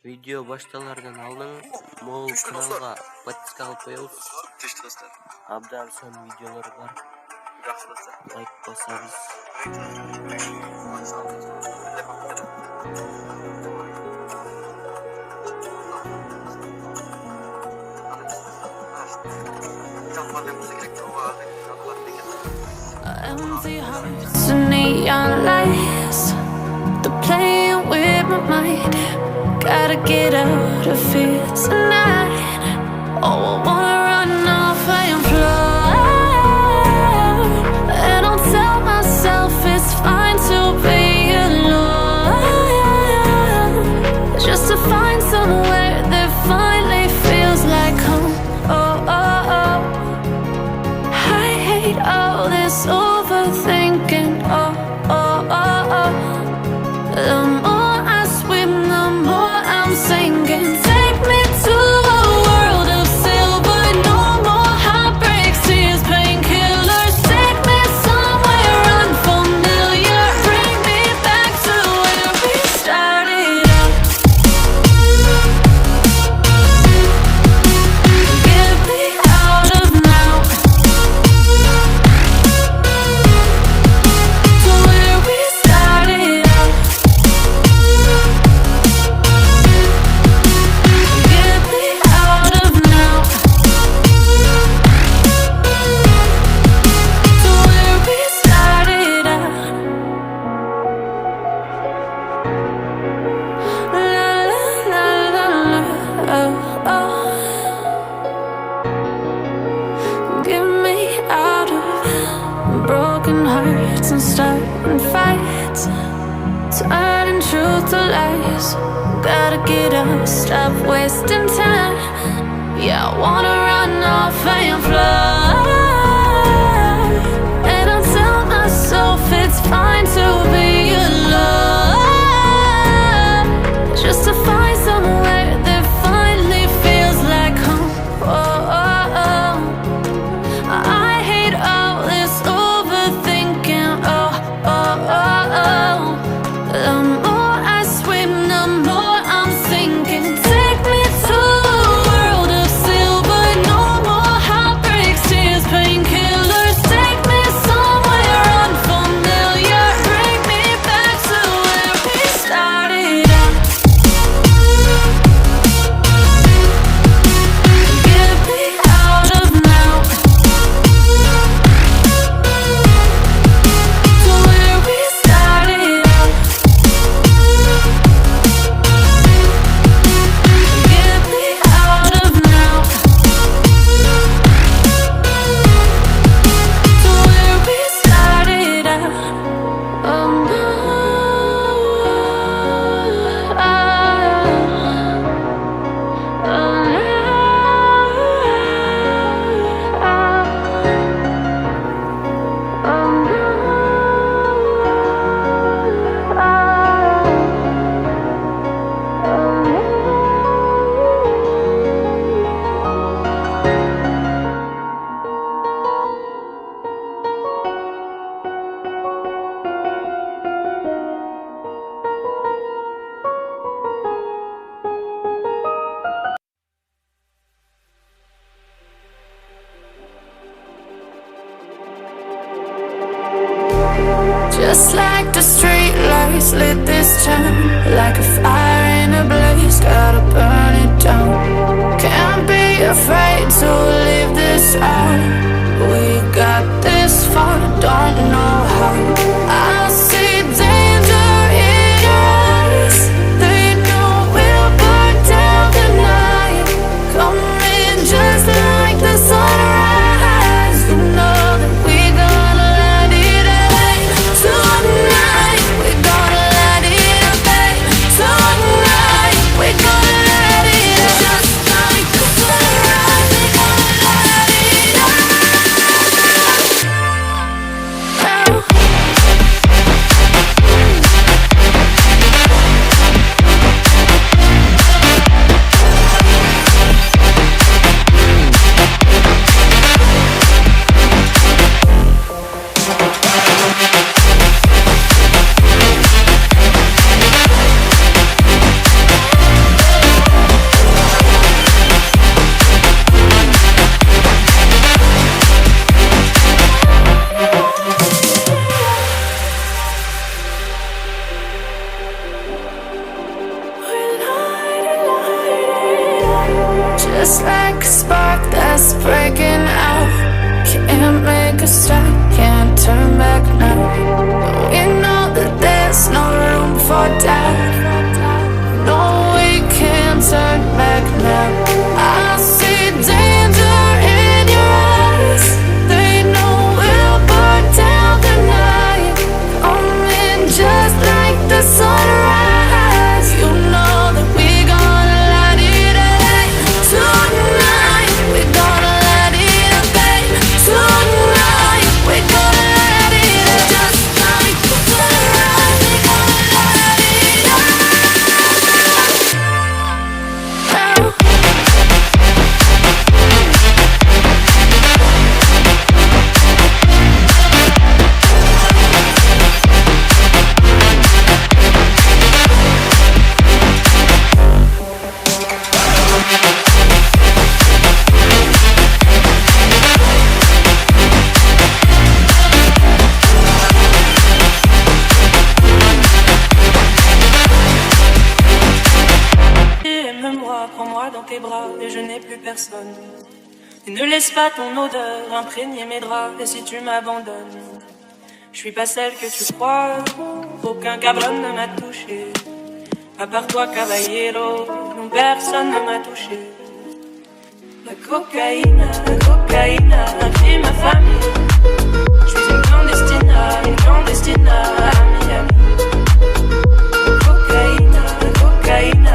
Видео башталардан алдын могул каналга подписка кылып коебуз. Тышты достар. Абдан сонун видеолор бар. Жакшы достар. Лайк басабыз. Empty hearts and neon lights, they're playing with my mind. Gotta get out of here tonight. Oh, I wanna run off and fly, and I'll tell myself it's fine to be alone, just to find somewhere that finally feels like home. Oh, oh, oh. I hate all this overthinking. Oh, oh, oh, oh. The more I swim, the more I'm sinking. Take me to a world of silver. No more heartbreaks, tears, painkillers. Take me somewhere unfamiliar. Bring me back to where we started out. Get me out of now, to where we started out. Get me out of now, to where we started out. La la la la la, oh, oh. Get me out of broken hearts and starting fights, turning truth to lies. Gotta get up, stop wasting time. Yeah, I wanna run off and fly, and I'll tell myself it's fine to be alone, just to find somewhere that finally feels like home. Oh, oh, oh. I hate all this overthinking. Oh, oh, oh, oh. The more I swim, the more I'm sinking. Take me to a world of silver. No more heartbreaks, tears, painkillers. Take me somewhere unfamiliar. Bring me back to where we started out. Get me out of now, to where we started out. Get me out of now, to where we started out. Oh no, oh just like the street lights lit this town, like a fire in a blaze, gotta burn it down. Can't be afraid to leave this out. We got this far, don't know how. I see danger in your eyes. They know we'll burn down the night. Coming just like the sunrise. You know that we gonna light it up. Tonight, we gonna light it up, babe. Tonight, we gonna light it up. Just like the sunrise, we gonna light it up. just like a spark that's breaking out. Can't make a stop, can't turn back now. We know that there's no room for doubt. No, we can't turn back now. I see danger in your eyes. They know we'll burn down the night. Coming just like the sunrise. You know that we gonna light it up tonight. We gonna light it up, babe. Tonight we gonna light it up just like the sunrise. We gonna light it up now. Aime-moi, prends-moi dans tes bras et je n'ai plus personne. Et ne laisse pas ton odeur imprégner mes draps. Et si tu m'abandonnes, je suis pas celle que tu crois. Aucun cabron ne m'a touché. À part toi, caballero, non, personne ne m'a touché. La cocaïne a pris ma famille. Je suis une clandestina à Miami. La cocaïne